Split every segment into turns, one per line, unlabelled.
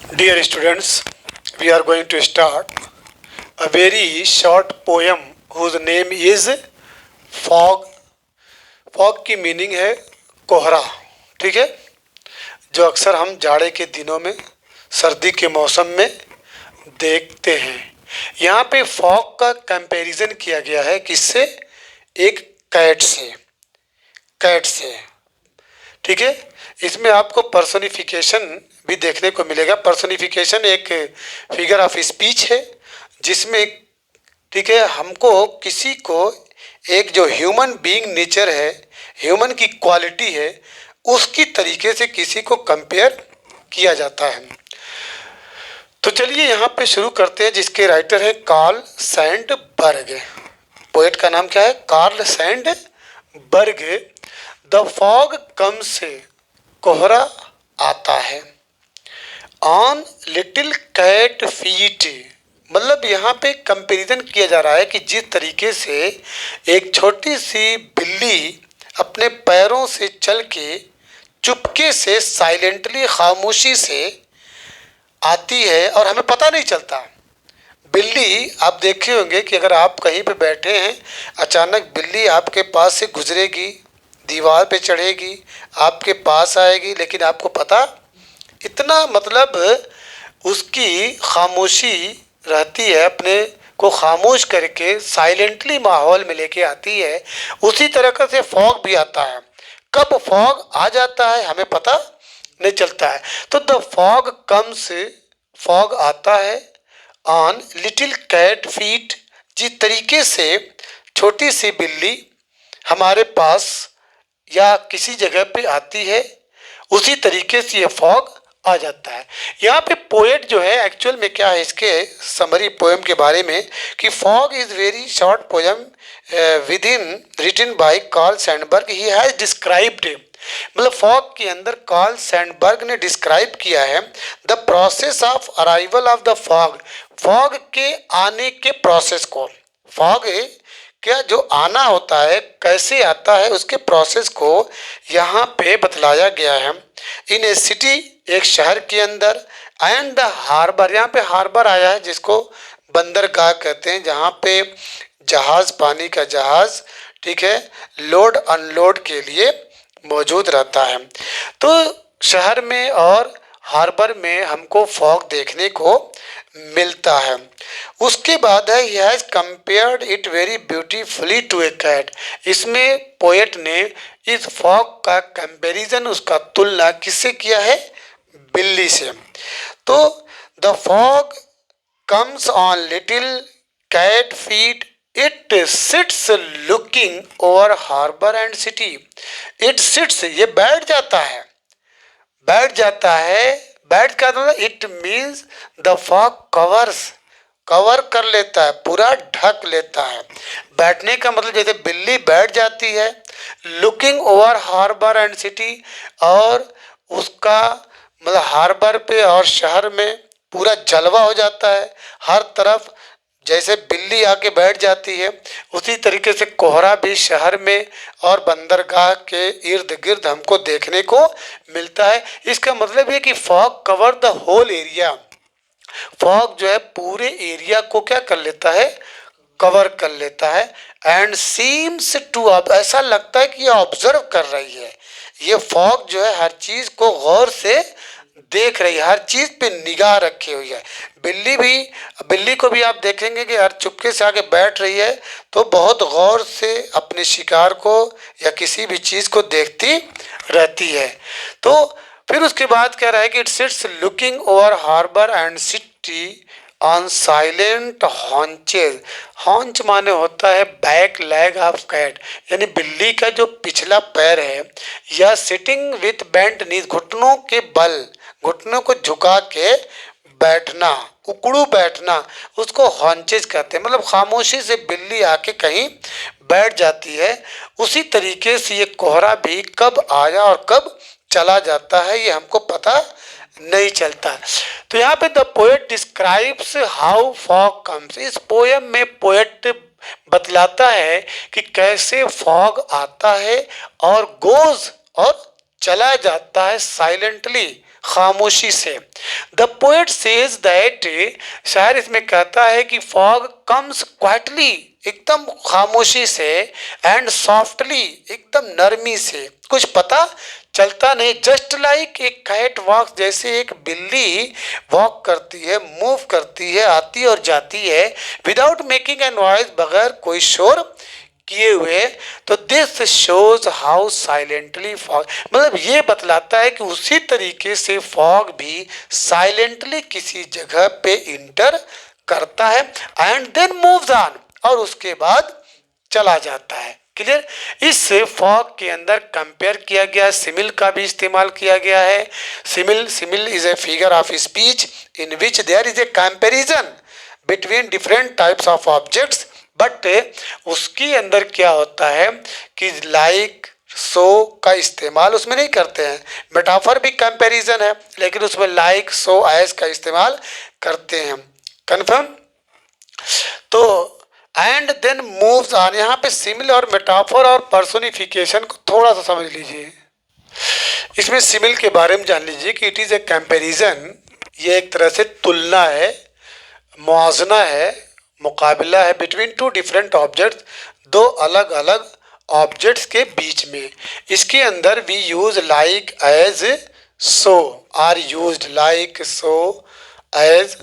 Dear students, we are going to start a very short poem whose name is fog. Fog की meaning है कोहरा, ठीक है, जो अक्सर हम जाड़े के दिनों में, सर्दी के मौसम में देखते हैं। यहाँ पे फॉग का कंपैरिजन किया गया है किससे? एक कैट से, ठीक है। इसमें आपको पर्सोनिफिकेशन भी देखने को मिलेगा। पर्सोनिफिकेशन एक फिगर ऑफ स्पीच है जिसमें, ठीक है, हमको किसी को एक जो ह्यूमन बीइंग नेचर है, ह्यूमन की क्वालिटी है, उसकी तरीके से किसी को कंपेयर किया जाता है। तो चलिए यहाँ पे शुरू करते हैं, जिसके राइटर है कार्ल सैंडबर्ग। पोएट का नाम क्या है? Karl Sandberg. द फॉग कम से, कोहरा आता है। ऑन लिटिल कैट फीट, मतलब यहाँ पे कंपैरिजन किया जा रहा है कि जिस तरीके से एक छोटी सी बिल्ली अपने पैरों से चल के चुपके से, साइलेंटली, खामोशी से आती है और हमें पता नहीं चलता। बिल्ली, आप देखे होंगे कि अगर आप कहीं पे बैठे हैं, अचानक बिल्ली आपके पास से गुजरेगी, दीवार पे चढ़ेगी, आपके पास आएगी, लेकिन आपको पता, इतना मतलब उसकी खामोशी रहती है, अपने को खामोश करके साइलेंटली माहौल में लेके आती है। उसी तरह से फॉग भी आता है। कब फॉग आ जाता है हमें पता नहीं चलता है। तो द फॉग कम्स, फॉग आता है ऑन लिटिल कैट फीट, जिस तरीके से छोटी सी बिल्ली हमारे पास या किसी जगह पे आती है, उसी तरीके से ये फॉग आ जाता है। यहाँ पे पोएट जो है, एक्चुअल में क्या है इसके समरी पोएम के बारे में, कि fog is very short poem with in written by Carl Sandburg. He has described, मतलब फॉग के अंदर कार्ल सैंडबर्ग ने डिस्क्राइब किया है the process of arrival of the fog, fog के आने के प्रोसेस को। फॉग क्या जो आना होता है, कैसे आता है, उसके प्रोसेस को यहाँ पे बतलाया गया है। इन ए सिटी, एक शहर के अंदर, एंड द हार्बर, यहाँ पे हार्बर आया है जिसको बंदरगाह कहते हैं, जहाँ पे जहाज, पानी का जहाज, ठीक है, लोड अनलोड के लिए मौजूद रहता है। तो शहर में और हार्बर में हमको फॉग देखने को मिलता है। उसके बाद है he has compared it very beautifully to a cat. इसमें पोएट ने इस फॉग का कंपैरिजन, उसका तुलना किससे किया है? बिल्ली से। तो the fog comes on little cat feet, it sits looking over harbour and city. It sits, ये बैठ जाता है, बैठ जाता है, बैठ का मतलब it means the fog covers, cover कर लेता है, पूरा ढक लेता है। बैठने का मतलब जैसे बिल्ली बैठ जाती है, looking over harbour and city, और उसका मतलब हार्बर पे और शहर में पूरा जलवा हो जाता है हर तरफ। जैसे बिल्ली आके बैठ जाती है, उसी तरीके से कोहरा भी शहर में और बंदरगाह के इर्द गिर्द हमको देखने को मिलता है। इसका मतलब ये कि fog cover the whole area, fog जो है पूरे एरिया को क्या कर लेता है? कवर कर लेता है। एंड सीम्स टू, अब ऐसा लगता है कि ये ऑब्जर्व कर रही है। ये फॉग जो है हर चीज को गौर से देख रही है, हर चीज पे निगाह रखी हुई है। बिल्ली को भी आप देखेंगे कि हर चुपके से आके बैठ रही है, तो बहुत गौर से अपने शिकार को या किसी भी चीज को देखती रहती है। तो फिर उसके बाद कह रहा है कि it sits looking over harbour and city on silent haunches. Haunch माने होता है बैक लेग ऑफ कैट, यानी बिल्ली का जो पिछला पैर है, या सिटिंग विथ बेंट नीज, घुटनों के बल, घुटनों को झुका के बैठना, उकड़ू बैठना, उसको हॉन्चेस कहते हैं। मतलब खामोशी से बिल्ली आके कहीं बैठ जाती है। उसी तरीके से ये कोहरा भी कब आया और कब चला जाता है, ये हमको पता नहीं चलता। तो यहाँ पे the poet describes how fog comes. इस पोएम में पोएट बतलाता है कि कैसे फॉग आता है और गोज और चला जाता है साइलेंटली, खामोशी से। द पोएट सेज दैट, शायर इसमें कहता है कि फॉग कम्स क्वाइटली, एकदम खामोशी से, एंड सॉफ्टली, एकदम नरमी से, कुछ पता चलता नहीं। Just like a cat walk, जैसे एक बिल्ली वॉक करती है, मूव करती है, आती है और जाती है, विदाउट मेकिंग ए नॉइज, बगैर कोई शोर किए हुए। तो this shows how silently fog, मतलब ये बतलाता है कि उसी तरीके से फॉग भी साइलेंटली किसी जगह पे इंटर करता है, एंड देन मूव्स ऑन, और उसके बाद चला जाता है। क्लियर। इस फॉग के अंदर कंपेयर किया गया, सिमिल का भी इस्तेमाल किया गया है। Simile is a figure of speech in which there is a comparison between different types of objects, but उसके अंदर क्या होता है कि लाइक सो का इस्तेमाल उसमें नहीं करते हैं। मेटाफर भी कंपैरिजन है, लेकिन उसमें लाइक सो एज का इस्तेमाल करते हैं। कन्फर्म। तो एंड देन मूव्स ऑन, यहाँ पे सिमिल और मेटाफर और पर्सोनिफिकेशन को थोड़ा सा समझ लीजिए। इसमें सिमिल के बारे में जान लीजिए कि इट इज़ ए कंपैरिजन, ये एक तरह से तुलना है, मुआवजना है, मुकाबला है बिटवीन टू डिफरेंट ऑब्जेक्ट्स, दो अलग अलग ऑब्जेक्ट्स के बीच में। इसके अंदर we use like as so are used, like so as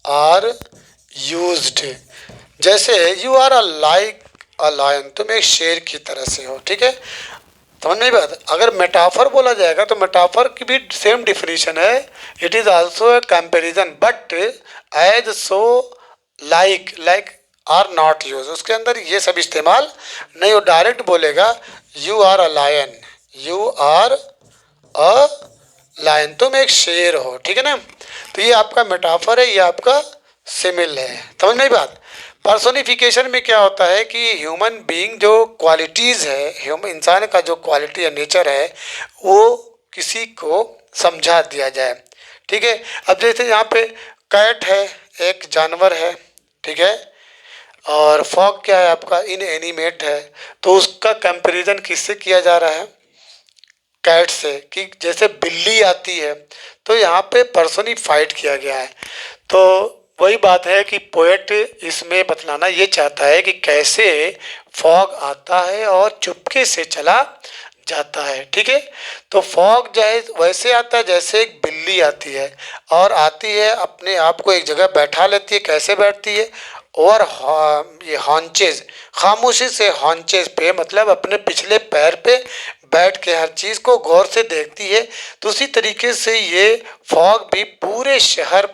are used. जैसे you are a like a lion, तुम एक शेर की तरह से हो, ठीक है। समझ में बात। अगर मेटाफर बोला जाएगा तो मेटाफर की भी सेम डिफिनीशन है, it is also a comparison, but as so like are not use, उसके अंदर ये सब इस्तेमाल नहीं। वो डायरेक्ट बोलेगा you are a lion, you are a lion, तुम एक शेर हो, ठीक है ना। तो ये आपका मेटाफर है, ये आपका सिमिल है। समझ में बात। पर्सोनिफिकेशन में क्या होता है कि ह्यूमन बीइंग जो क्वालिटीज़ है, ह्यूमन इंसान का जो क्वालिटी या नेचर है, वो किसी को समझा दिया जाए, ठीक है। अब जैसे यहाँ पे कैट है, एक जानवर है, ठीक है, और फॉग क्या है आपका, इनएनिमेट है, तो उसका कंपैरिजन किससे किया जा रहा है, कैट से, कि जैसे बिल्ली आती है, तो यहाँ पे पर्सोनिफाइड किया गया है। तो वही बात है कि पोएट इसमें बतलाना ये चाहता है कि कैसे फॉग आता है और चुपके से चला जाता है, ठीक है। तो फॉग जो है वैसे आता है जैसे एक बिल्ली आती है, और आती है अपने आप को एक जगह बैठा लेती है। कैसे बैठती है, और ये हॉन्चेज, खामोशी से हॉन्चेज पे, मतलब अपने पिछले पैर पे बैठ के हर चीज़ को गौर से देखती है। तो उसी तरीके से ये फॉग भी पूरे शहर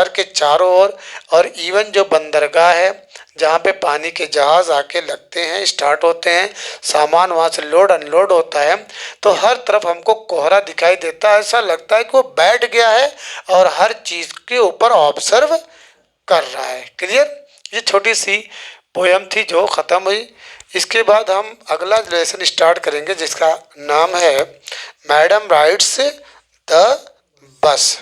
के चारों ओर, और इवन जो बंदरगाह है जहाँ पे पानी के जहाज आके लगते हैं, स्टार्ट होते हैं, सामान वहाँ से लोड अनलोड होता है, तो हर तरफ हमको कोहरा दिखाई देता है। ऐसा लगता है कि वो बैठ गया है और हर चीज़ के ऊपर ऑब्जर्व कर रहा है। क्लियर। ये छोटी सी पोयम थी जो ख़त्म हुई। इसके बाद हम अगला लेसन स्टार्ट करेंगे जिसका नाम है मैडम राइड्स द बस।